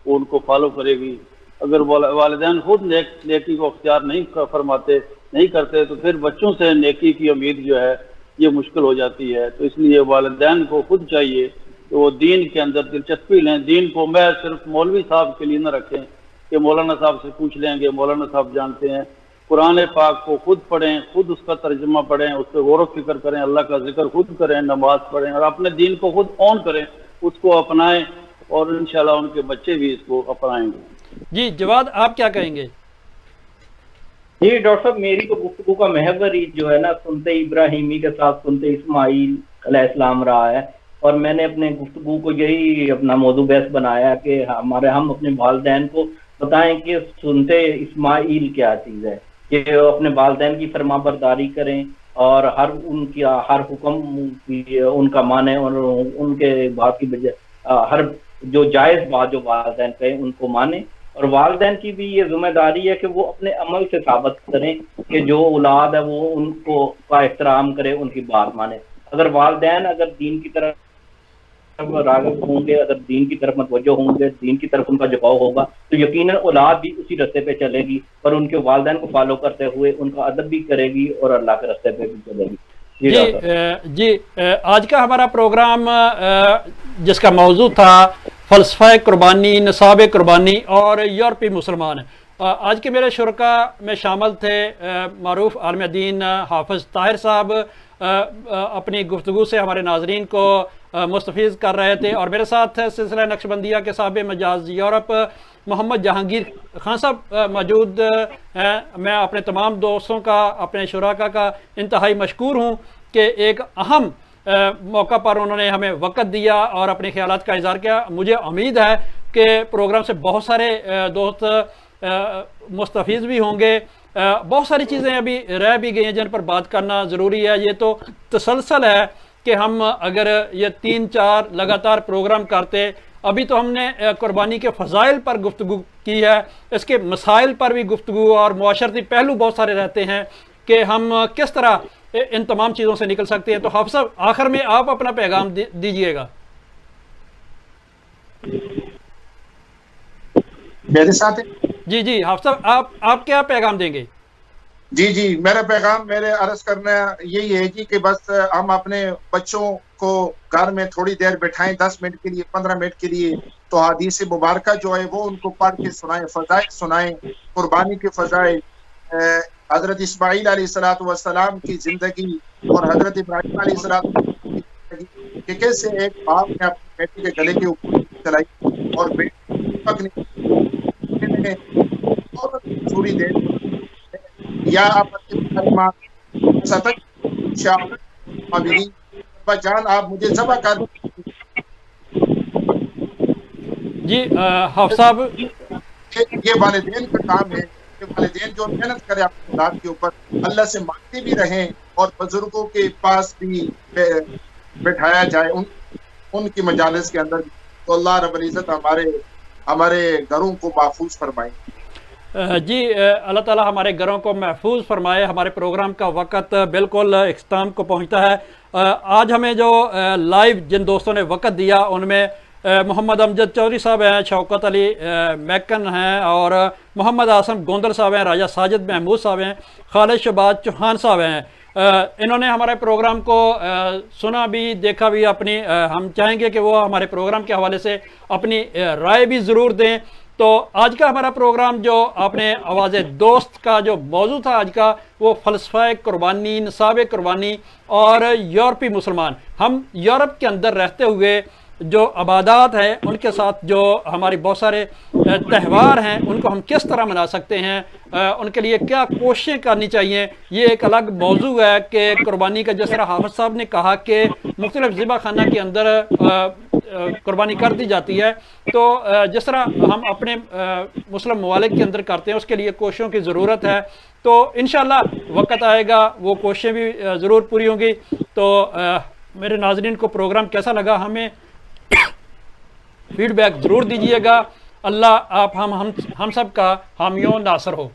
وہ ان کو فالو کرے گی. اگر والدین خود نیکی کو اختیار نہیں فرماتے نہیں کرتے تو پھر بچوں سے نیکی کی امید جو ہے یہ مشکل ہو جاتی ہے. تو اس لیے والدین کو خود چاہیے کہ وہ دین کے اندر دلچسپی لیں. دین کو میں صرف مولوی صاحب کے لیے نہ رکھیں کہ مولانا صاحب سے پوچھ لیں گے، مولانا صاحب جانتے ہیں. قرآن پاک کو خود پڑھیں، خود اس کا ترجمہ پڑھیں، اس پہ غور و فکر کریں، اللہ کا ذکر خود کریں، نماز پڑھیں اور اپنے دین کو خود آن کریں، اس کو اپنائیں اور انشاءاللہ ان کے بچے بھی اس کو اپنائیں گے. جی جواد، آپ کیا کہیں گے؟ جی ڈاکٹر صاحب، میری تو گفتگو کا محور ہی جو ہے نا سنتے ابراہیمی کے ساتھ سنتے اسماعیل علیہ السلام رہا ہے، اور میں نے اپنے گفتگو کو یہی اپنا موضوع بحث بنایا کہ ہم اپنے والدین کو بتائیں کہ سنتے اسماعیل کیا چیز ہے، کہ اپنے والدین کی فرما برداری کریں اور ان کی ہر حکم ان کا مانیں اور ان کے بات کی بجائے ہر جو جائز بات جو والدین کہیں ان کو مانیں. اور والدین کی بھی یہ ذمہ داری ہے کہ وہ اپنے عمل سے ثابت کریں کہ جو اولاد ہے وہ ان کو کا احترام کرے، ان کی بات مانے. اگر والدین دین کی طرف راغب ہوں گے، اگر دین کی طرف متوجہ ہوں گے، دین کی طرف ان کا جھکاؤ ہوگا تو یقیناً اولاد بھی اسی راستے پہ چلے گی اور ان کے والدین کو فالو کرتے ہوئے ان کا ادب بھی کرے گی اور اللہ کے راستے پہ بھی چلے گی. جی آج کا ہمارا پروگرام جس کا موضوع تھا فلسفہ قربانی، نصاب قربانی اور یورپی مسلمان. آج کے میرے شرکا میں شامل تھے معروف عالم دین حافظ طاہر صاحب، اپنی گفتگو سے ہمارے ناظرین کو مستفیض کر رہے تھے، اور میرے ساتھ سلسلہ نقشبندیہ کے صاحب مجاز یورپ محمد جہانگیر خان صاحب موجود ہیں. میں اپنے تمام دوستوں کا، اپنے شرکا کا انتہائی مشکور ہوں کہ ایک اہم موقع پر انہوں نے ہمیں وقت دیا اور اپنے خیالات کا اظہار کیا. مجھے امید ہے کہ پروگرام سے بہت سارے دوست مستفیض بھی ہوں گے. بہت ساری چیزیں ابھی رہ بھی گئی ہیں جن پر بات کرنا ضروری ہے. یہ تو تسلسل ہے کہ ہم اگر یہ 3-4 لگاتار پروگرام کرتے، ابھی تو ہم نے قربانی کے فضائل پر گفتگو کی ہے، اس کے مسائل پر بھی گفتگو اور معاشرتی پہلو بہت سارے رہتے ہیں کہ ہم کس طرح ان تمام چیزوں سے نکل سکتے ہیں. تو حافظ صاحب آخر میں آپ اپنا پیغام دیجئے گا. میرے ساتھ جی حافظ صاحب آپ کیا پیغام دیں گے؟ جی میرا پیغام میرے عرض کرنا یہی ہے جی کہ بس ہم اپنے بچوں کو گھر میں تھوڑی دیر بٹھائیں، 10 منٹ کے لیے، 15 منٹ کے لیے، تو حدیث مبارکہ جو ہے وہ ان کو پڑھ کے سنائیں، فضائل سنائیں، قربانی کے فضائل، حضرت اسماعیل علیہ السلام کی زندگی اور حضرت ابراہیم علیہ السلام کہ کیسے ایک باپ نے اپنی بیٹی کے گلے کے اوپر چلائی اور بیٹی تھوڑی دیر یا جان آپ مجھے ذبح کر. جی حافظ صاحب، یہ والدین کا کام ہے کہ والدین جو محنت کرے اپنے اولاد کے اوپر، اللہ سے مانگتے بھی رہیں اور بزرگوں کے پاس بھی بٹھایا جائے ان کی مجالس کے اندر. تو اللہ رب العزت ہمارے گھروں کو محفوظ فرمائے. جی اللہ تعالی ہمارے گھروں کو محفوظ فرمائے. ہمارے پروگرام کا وقت بالکل اختتام کو پہنچتا ہے. آج ہمیں جو لائیو جن دوستوں نے وقت دیا ان میں محمد امجد چودھری صاحب ہیں، شوکت علی میکن ہیں، اور محمد آسم گوندل صاحب ہیں، راجہ ساجد محمود صاحب ہیں، خالد شہباز چوہان صاحب ہیں. انہوں نے ہمارے پروگرام کو سنا بھی، دیکھا بھی. ہم چاہیں گے کہ وہ ہمارے پروگرام کے حوالے سے اپنی رائے بھی ضرور دیں. تو آج کا ہمارا پروگرام جو آپ نے آواز دوست کا جو موضوع تھا آج کا، وہ فلسفہ قربانی، نصاب قربانی اور یورپی مسلمان. ہم یورپ کے اندر رہتے ہوئے جو عبادات ہیں ان کے ساتھ جو ہماری بہت سارے تہوار ہیں ان کو ہم کس طرح منا سکتے ہیں، ان کے لیے کیا کوششیں کرنی چاہیے، یہ ایک الگ موضوع ہے. کہ قربانی کا جس طرح حافظ صاحب نے کہا کہ مختلف ذبح خانہ کے اندر قربانی کر دی جاتی ہے، تو جس طرح ہم اپنے مسلم ممالک کے اندر کرتے ہیں اس کے لیے کوششوں کی ضرورت ہے. تو انشاءاللہ وقت آئے گا وہ کوششیں بھی ضرور پوری ہوں گی. تو میرے ناظرین کو پروگرام کیسا لگا ہمیں فیڈ بیک ضرور دیجیے گا. اللہ آپ ہم سب کا حامی و ناصر ہو.